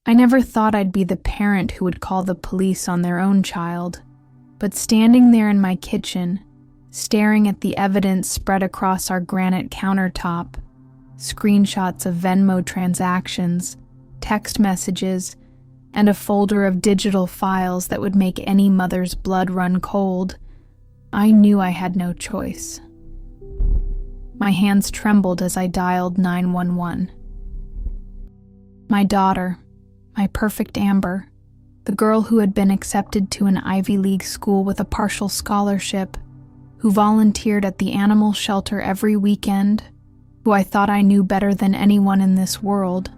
I never thought I'd be the parent who would call the police on their own child, but standing there in my kitchen, staring at the evidence spread across our granite countertop, screenshots of Venmo transactions, text messages, and a folder of digital files that would make any mother's blood run cold, I knew I had no choice. My hands trembled as I dialed 911. My daughter, my perfect Amber, the girl who had been accepted to an Ivy League school with a partial scholarship, who volunteered at the animal shelter every weekend, who I thought I knew better than anyone in this world,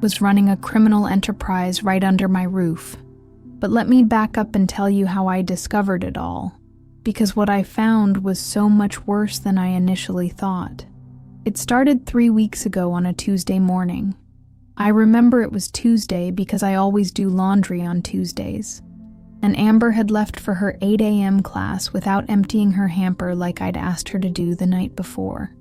was running a criminal enterprise right under my roof. But let me back up and tell you how I discovered it all, because what I found was so much worse than I initially thought. It started 3 weeks ago on a Tuesday morning. I remember it was Tuesday because I always do laundry on Tuesdays. And Amber had left for her 8 a.m. class without emptying her hamper like I'd asked her to do the night before.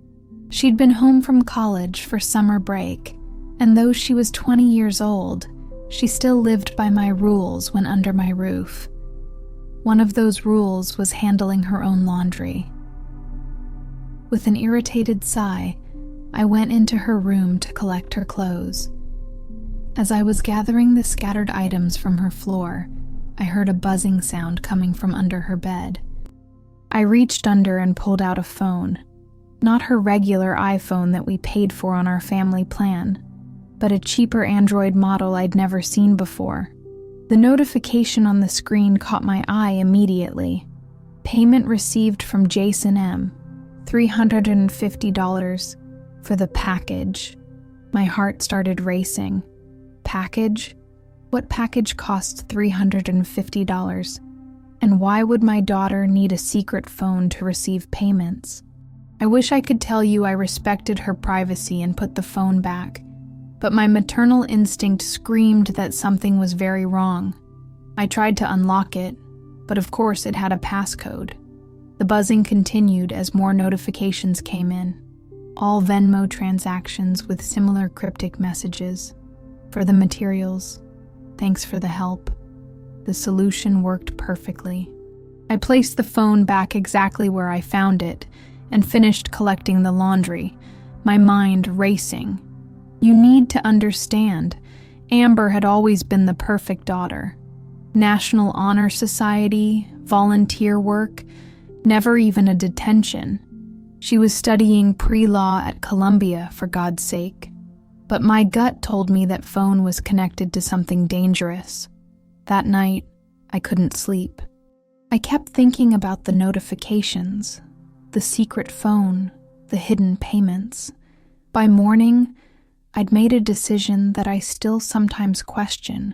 She'd been home from college for summer break, and though she was 20 years old, she still lived by my rules when under my roof. One of those rules was handling her own laundry. With an irritated sigh, I went into her room to collect her clothes. As I was gathering the scattered items from her floor, I heard a buzzing sound coming from under her bed. I reached under and pulled out a phone, not her regular iPhone that we paid for on our family plan, but a cheaper Android model I'd never seen before. The notification on the screen caught my eye immediately. Payment received from Jason M., $350 for the package. My heart started racing. Package? What package costs $350? And why would my daughter need a secret phone to receive payments? I wish I could tell you I respected her privacy and put the phone back, but my maternal instinct screamed that something was very wrong. I tried to unlock it, but of course it had a passcode. The buzzing continued as more notifications came in, all Venmo transactions with similar cryptic messages. For the materials, thanks for the help. The solution worked perfectly. I placed the phone back exactly where I found it and finished collecting the laundry, my mind racing. You need to understand, Amber had always been the perfect daughter. National Honor Society, volunteer work, never even a detention. She was studying pre-law at Columbia, for God's sake. But my gut told me that phone was connected to something dangerous. That night, I couldn't sleep. I kept thinking about the notifications, the secret phone, the hidden payments. By morning, I'd made a decision that I still sometimes question,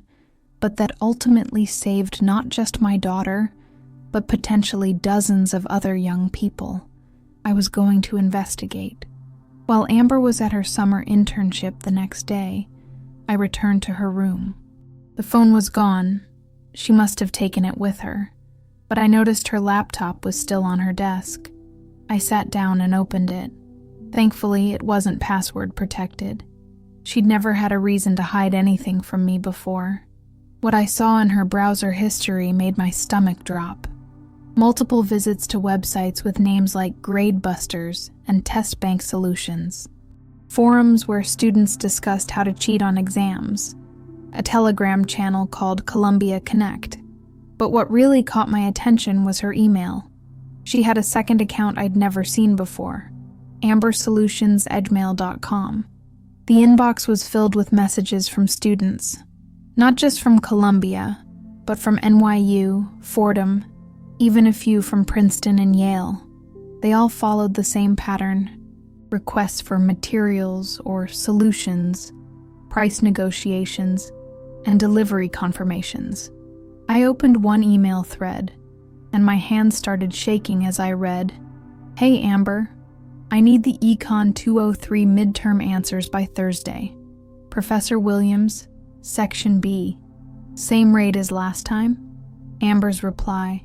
but that ultimately saved not just my daughter, but potentially dozens of other young people. I was going to investigate. While Amber was at her summer internship the next day, I returned to her room. The phone was gone. She must have taken it with her, but I noticed her laptop was still on her desk. I sat down and opened it. Thankfully, it wasn't password protected. She'd never had a reason to hide anything from me before. What I saw in her browser history made my stomach drop. Multiple visits to websites with names like Gradebusters and Test Bank Solutions. Forums where students discussed how to cheat on exams. A Telegram channel called Columbia Connect. But what really caught my attention was her email. She had a second account I'd never seen before, ambersolutions@gmail.com. The inbox was filled with messages from students, not just from Columbia, but from NYU, Fordham, even a few from Princeton and Yale. They all followed the same pattern: requests for materials or solutions, price negotiations, and delivery confirmations. I opened one email thread, and my hands started shaking as I read, "Hey Amber, I need the Econ 203 midterm answers by Thursday. Professor Williams, Section B. Same rate as last time?" Amber's reply,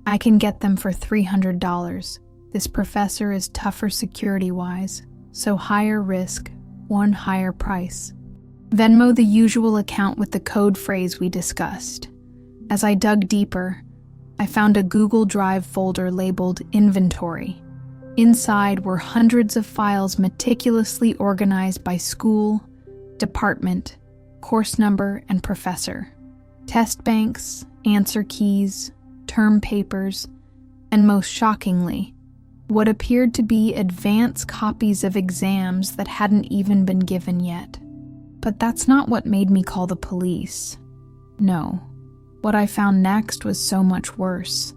"I can get them for $300. This professor is tougher security-wise, so higher risk, one higher price." Venmo, the usual account with the code phrase we discussed. As I dug deeper, I found a Google Drive folder labeled Inventory. Inside were hundreds of files meticulously organized by school, department, course number, and professor. Test banks, answer keys, term papers, and most shockingly, what appeared to be advance copies of exams that hadn't even been given yet. But that's not what made me call the police. No, what I found next was so much worse.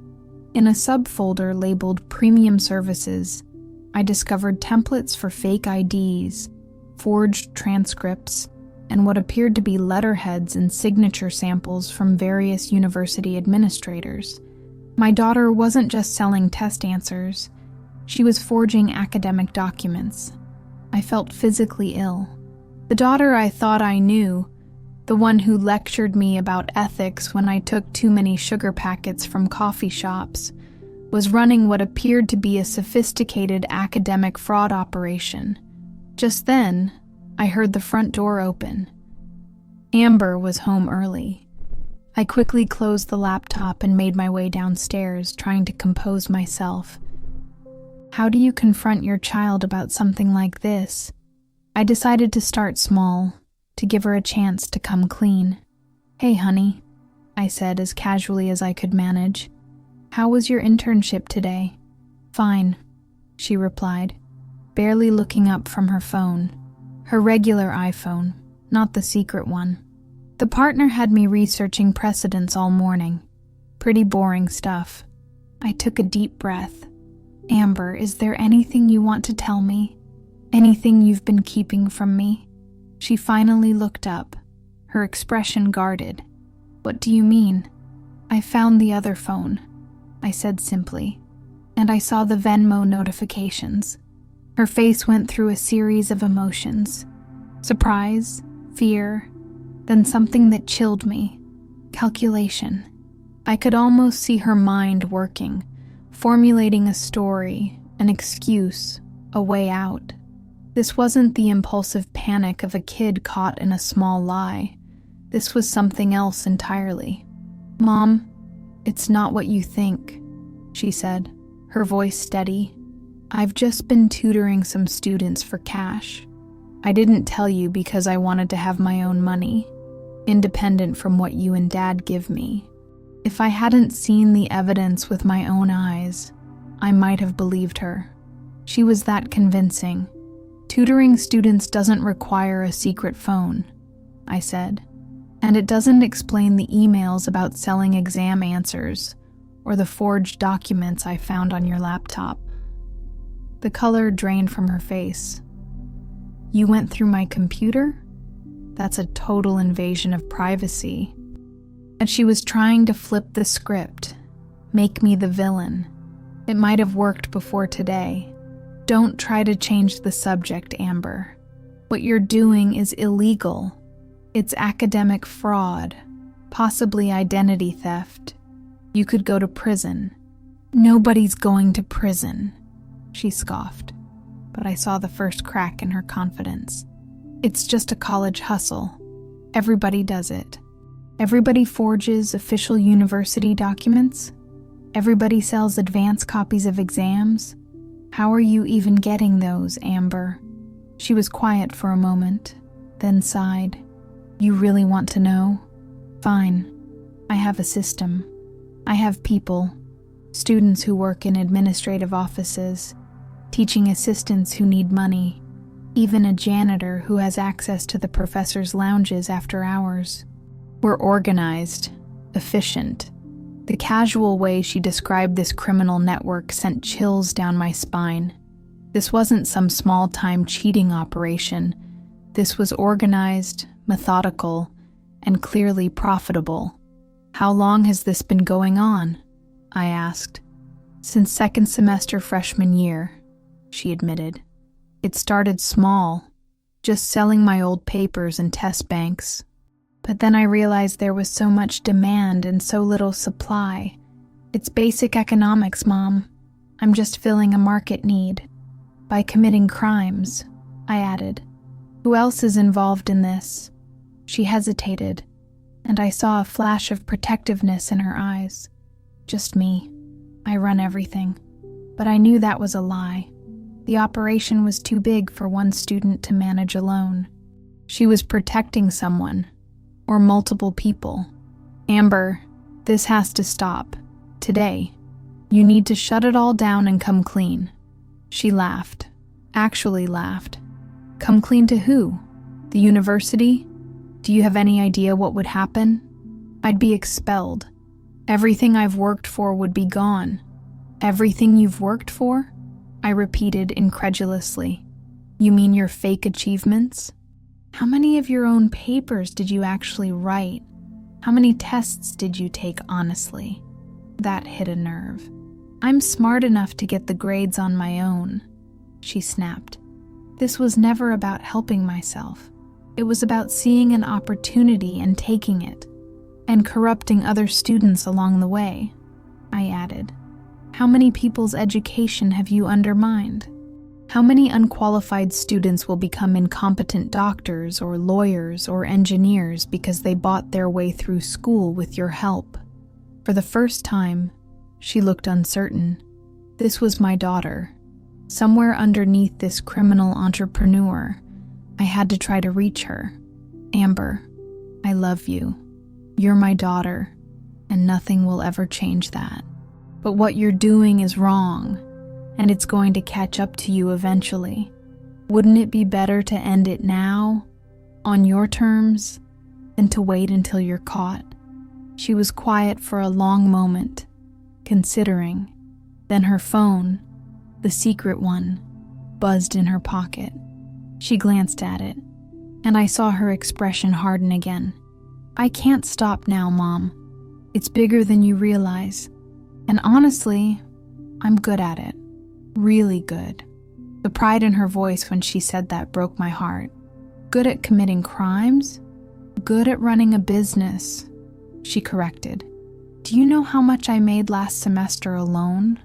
In a subfolder labeled Premium Services, I discovered templates for fake IDs, forged transcripts, and what appeared to be letterheads and signature samples from various university administrators. My daughter wasn't just selling test answers, she was forging academic documents. I felt physically ill. The daughter I thought I knew, the one who lectured me about ethics when I took too many sugar packets from coffee shops, was running what appeared to be a sophisticated academic fraud operation. Just then, I heard the front door open. Amber was home early. I quickly closed the laptop and made my way downstairs, trying to compose myself. How do you confront your child about something like this? I decided to start small, to give her a chance to come clean. "Hey, honey," I said as casually as I could manage. "How was your internship today?" "Fine," she replied, barely looking up from her phone. Her regular iPhone, not the secret one. The partner had me researching precedents all morning. Pretty boring stuff. I took a deep breath. "Amber, is there anything you want to tell me? Anything you've been keeping from me?" She finally looked up, her expression guarded. "What do you mean?" "I found the other phone," I said simply, "and I saw the Venmo notifications." Her face went through a series of emotions. Surprise, fear, then something that chilled me. Calculation. I could almost see her mind working, formulating a story, an excuse, a way out. This wasn't the impulsive panic of a kid caught in a small lie. This was something else entirely. "Mom, it's not what you think," she said, her voice steady. "I've just been tutoring some students for cash. I didn't tell you because I wanted to have my own money, independent from what you and Dad give me. If I hadn't seen the evidence with my own eyes, I might have believed her. She was that convincing. Tutoring students doesn't require a secret phone," I said, "and it doesn't explain the emails about selling exam answers or the forged documents I found on your laptop." The color drained from her face. "You went through my computer? That's a total invasion of privacy." And she was trying to flip the script, make me the villain. It might have worked before today. "Don't try to change the subject, Amber. What you're doing is illegal. It's academic fraud, possibly identity theft. You could go to prison." "Nobody's going to prison," she scoffed, but I saw the first crack in her confidence. "It's just a college hustle. Everybody does it. Everybody forges official university documents. Everybody sells advance copies of exams. How are you even getting those, Amber?" She was quiet for a moment, then sighed. "You really want to know? Fine. I have a system. I have people, students who work in administrative offices, teaching assistants who need money, even a janitor who has access to the professor's lounges after hours. We're organized, efficient." The casual way she described this criminal network sent chills down my spine. This wasn't some small-time cheating operation. This was organized, methodical, and clearly profitable. "How long has this been going on?" I asked. "Since second semester freshman year," she admitted. "It started small, just selling my old papers and test banks. But then I realized there was so much demand and so little supply. It's basic economics, Mom. I'm just filling a market need. By committing crimes," I added. "Who else is involved in this?" She hesitated, and I saw a flash of protectiveness in her eyes. Just me. I run everything. But I knew that was a lie. The operation was too big for one student to manage alone. She was protecting someone, or multiple people. Amber, this has to stop. Today. You need to shut it all down and come clean. She laughed. Actually laughed. Come clean to who? The university? Do you have any idea what would happen? I'd be expelled. Everything I've worked for would be gone. Everything you've worked for? I repeated incredulously. You mean your fake achievements? How many of your own papers did you actually write? How many tests did you take honestly? That hit a nerve. I'm smart enough to get the grades on my own, she snapped. This was never about helping myself. It was about seeing an opportunity and taking it, and corrupting other students along the way. I added, how many people's education have you undermined? How many unqualified students will become incompetent doctors or lawyers or engineers because they bought their way through school with your help? For the first time, she looked uncertain. This was my daughter. Somewhere underneath this criminal entrepreneur, I had to try to reach her. Amber, I love you. You're my daughter, and nothing will ever change that. But what you're doing is wrong, and it's going to catch up to you eventually. Wouldn't it be better to end it now, on your terms, than to wait until you're caught? She was quiet for a long moment, considering. Then her phone, the secret one, buzzed in her pocket. She glanced at it, and I saw her expression harden again. I can't stop now, Mom. It's bigger than you realize. And honestly, I'm good at it. Really good. The pride in her voice when she said that broke my heart. Good at committing crimes? Good at running a business, she corrected. Do you know how much I made last semester alone?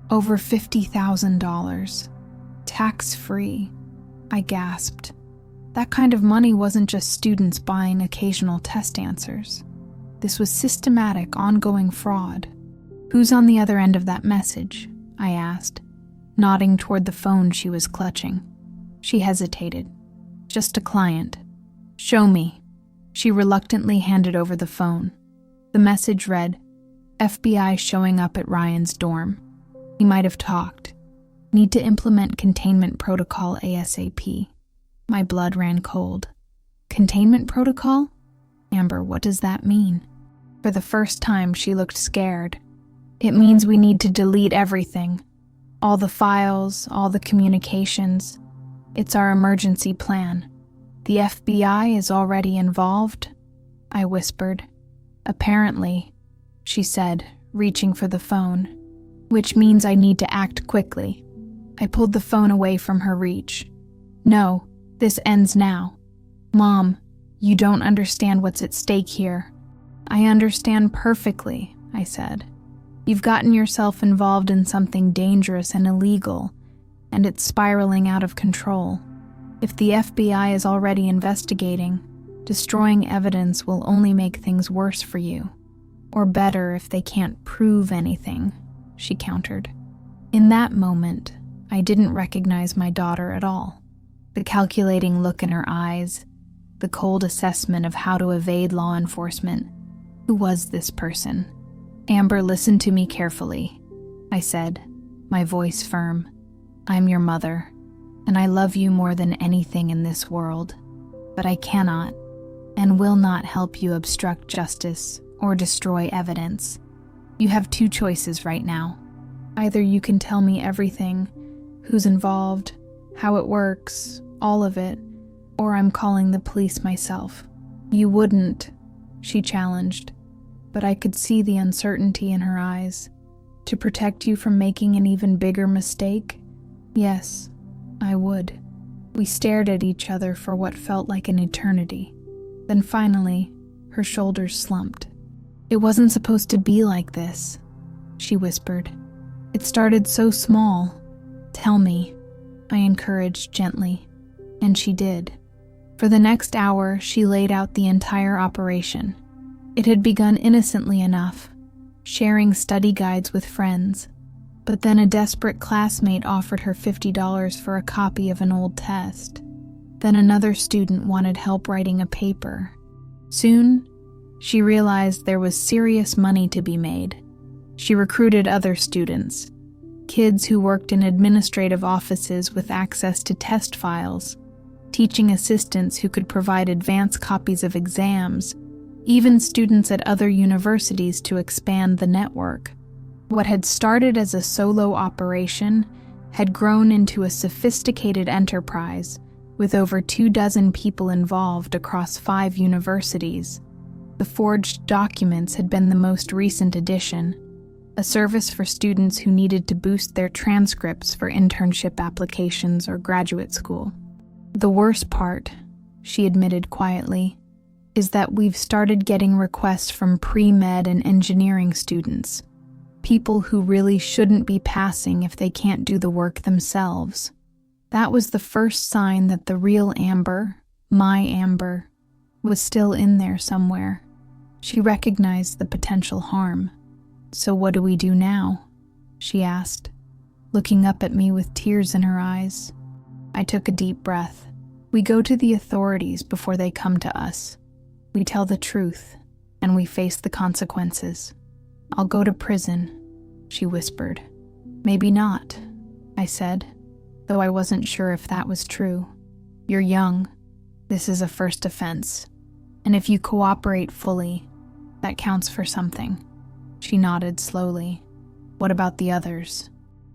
Over $50,000. Tax-free. I gasped. That kind of money wasn't just students buying occasional test answers. This was systematic, ongoing fraud. Who's on the other end of that message? I asked, nodding toward the phone she was clutching. She hesitated. Just a client. Show me. She reluctantly handed over the phone. The message read, FBI showing up at Ryan's dorm. He might have talked. Need to implement containment protocol ASAP. My blood ran cold. Containment protocol? Amber, what does that mean? For the first time, she looked scared. It means we need to delete everything. All the files, all the communications. It's our emergency plan. The FBI is already involved? I whispered. Apparently, she said, reaching for the phone. Which means I need to act quickly. I pulled the phone away from her reach. No, this ends now. Mom, you don't understand what's at stake here. I understand perfectly, I said. You've gotten yourself involved in something dangerous and illegal, and it's spiraling out of control. If the FBI is already investigating, destroying evidence will only make things worse for you. Or better if they can't prove anything, she countered. In that moment, I didn't recognize my daughter at all. The calculating look in her eyes, the cold assessment of how to evade law enforcement. Who was this person? Amber, listen to me carefully, I said, my voice firm. I'm your mother, and I love you more than anything in this world. But I cannot and will not help you obstruct justice or destroy evidence. You have two choices right now. Either you can tell me everything, who's involved, how it works, all of it, or I'm calling the police myself. You wouldn't, she challenged, but I could see the uncertainty in her eyes. To protect you from making an even bigger mistake? Yes, I would. We stared at each other for what felt like an eternity. Then finally, her shoulders slumped. It wasn't supposed to be like this, she whispered. It started so small. Tell me, I encouraged gently, and she did. For the next hour, she laid out the entire operation. It had begun innocently enough, sharing study guides with friends. But then a desperate classmate offered her $50 for a copy of an old test. Then another student wanted help writing a paper. Soon, she realized there was serious money to be made. She recruited other students, kids who worked in administrative offices with access to test files, teaching assistants who could provide advance copies of exams, even students at other universities to expand the network. What had started as a solo operation had grown into a sophisticated enterprise with over 24 people involved across 5 universities. The forged documents had been the most recent addition, a service for students who needed to boost their transcripts for internship applications or graduate school. The worst part, she admitted quietly, is that we've started getting requests from pre-med and engineering students, people who really shouldn't be passing if they can't do the work themselves. That was the first sign that the real Amber, my Amber, was still in there somewhere. She recognized the potential harm. "So what do we do now?" she asked, looking up at me with tears in her eyes. I took a deep breath. "We go to the authorities before they come to us. We tell the truth, and we face the consequences." "I'll go to prison," she whispered. "Maybe not," I said, though I wasn't sure if that was true. "You're young. This is a first offense. And if you cooperate fully, that counts for something." She nodded slowly. "What about the others?"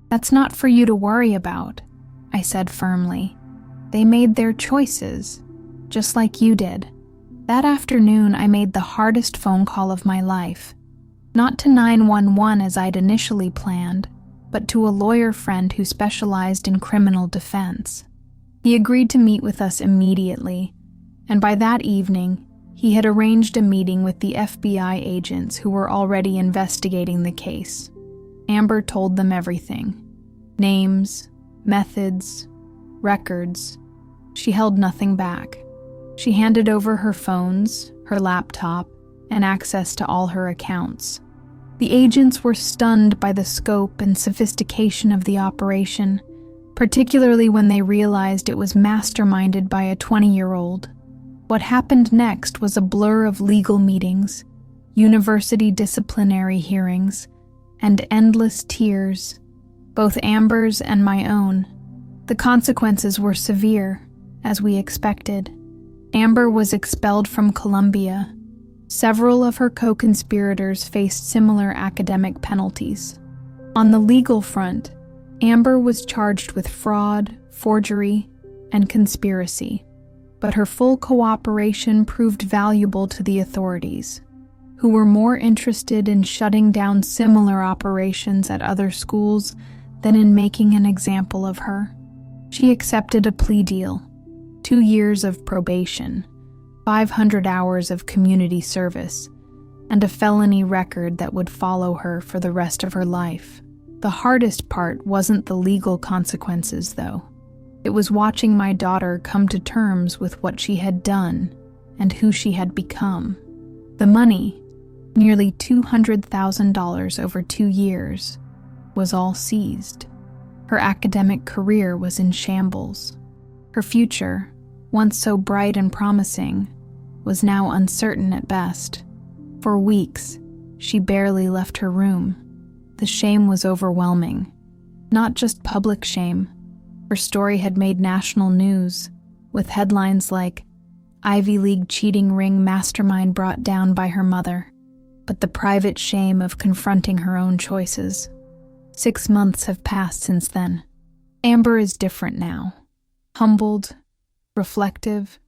"That's not for you to worry about," I said firmly. "They made their choices, just like you did." That afternoon, I made the hardest phone call of my life. Not to 911 as I'd initially planned, but to a lawyer friend who specialized in criminal defense. He agreed to meet with us immediately, and by that evening, he had arranged a meeting with the FBI agents who were already investigating the case. Amber told them everything: names, methods, records. She held nothing back. She handed over her phones, her laptop, and access to all her accounts. The agents were stunned by the scope and sophistication of the operation, particularly when they realized it was masterminded by a 20-year-old. What happened next was a blur of legal meetings, university disciplinary hearings, and endless tears, both Amber's and my own. The consequences were severe, as we expected. Amber was expelled from Columbia. Several of her co-conspirators faced similar academic penalties. On the legal front, Amber was charged with fraud, forgery, and conspiracy, but her full cooperation proved valuable to the authorities, who were more interested in shutting down similar operations at other schools than in making an example of her. She accepted a plea deal, 2 years of probation, 500 hours of community service, and a felony record that would follow her for the rest of her life. The hardest part wasn't the legal consequences, though. It was watching my daughter come to terms with what she had done and who she had become. The money, nearly $200,000 over 2 years, was all seized. Her academic career was in shambles. Her future, once so bright and promising, was now uncertain at best. For weeks, she barely left her room. The shame was overwhelming. Not just public shame. Her story had made national news, with headlines like, "Ivy League cheating ring mastermind brought down by her mother," but the private shame of confronting her own choices. 6 months have passed since then. Amber is different now. Humbled, reflective,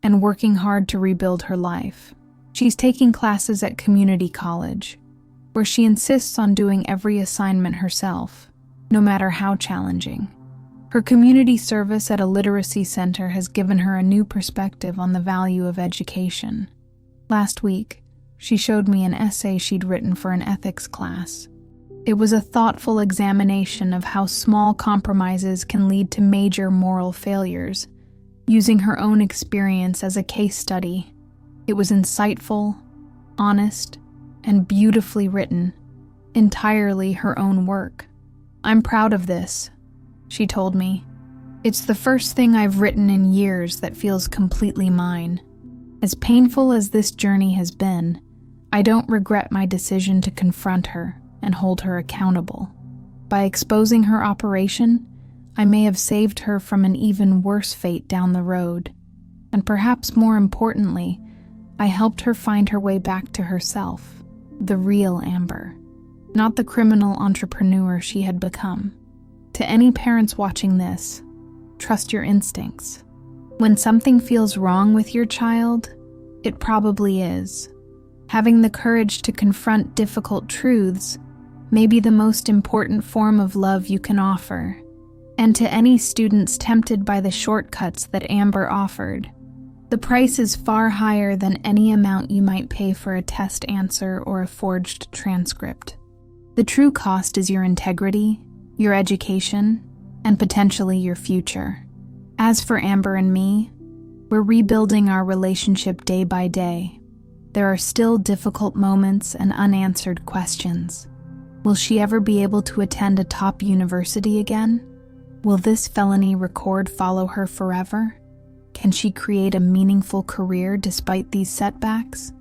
and working hard to rebuild her life. She's taking classes at community college, where she insists on doing every assignment herself, no matter how challenging. Her community service at a literacy center has given her a new perspective on the value of education. Last week, she showed me an essay she'd written for an ethics class. It was a thoughtful examination of how small compromises can lead to major moral failures, using her own experience as a case study. It was insightful, honest, and beautifully written, entirely her own work. "I'm proud of this," she told me. "It's the first thing I've written in years that feels completely mine. As painful as this journey has been, I don't regret my decision to confront her and hold her accountable. By exposing her operation, I may have saved her from an even worse fate down the road. And perhaps more importantly, I helped her find her way back to herself, the real Amber, not the criminal entrepreneur she had become." To any parents watching this, trust your instincts. When something feels wrong with your child, it probably is. Having the courage to confront difficult truths may be the most important form of love you can offer. And to any students tempted by the shortcuts that Amber offered, the price is far higher than any amount you might pay for a test answer or a forged transcript. The true cost is your integrity, your education, and potentially your future. As for Amber and me, we're rebuilding our relationship day by day. There are still difficult moments and unanswered questions. Will she ever be able to attend a top university again? Will this felony record follow her forever? Can she create a meaningful career despite these setbacks?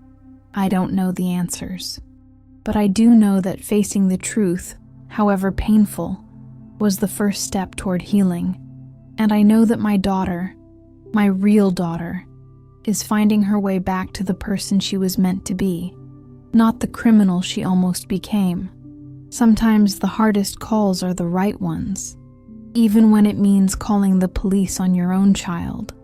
I don't know the answers. But I do know that facing the truth, however painful, was the first step toward healing. And I know that my daughter, my real daughter, is finding her way back to the person she was meant to be, not the criminal she almost became. Sometimes the hardest calls are the right ones, even when it means calling the police on your own child.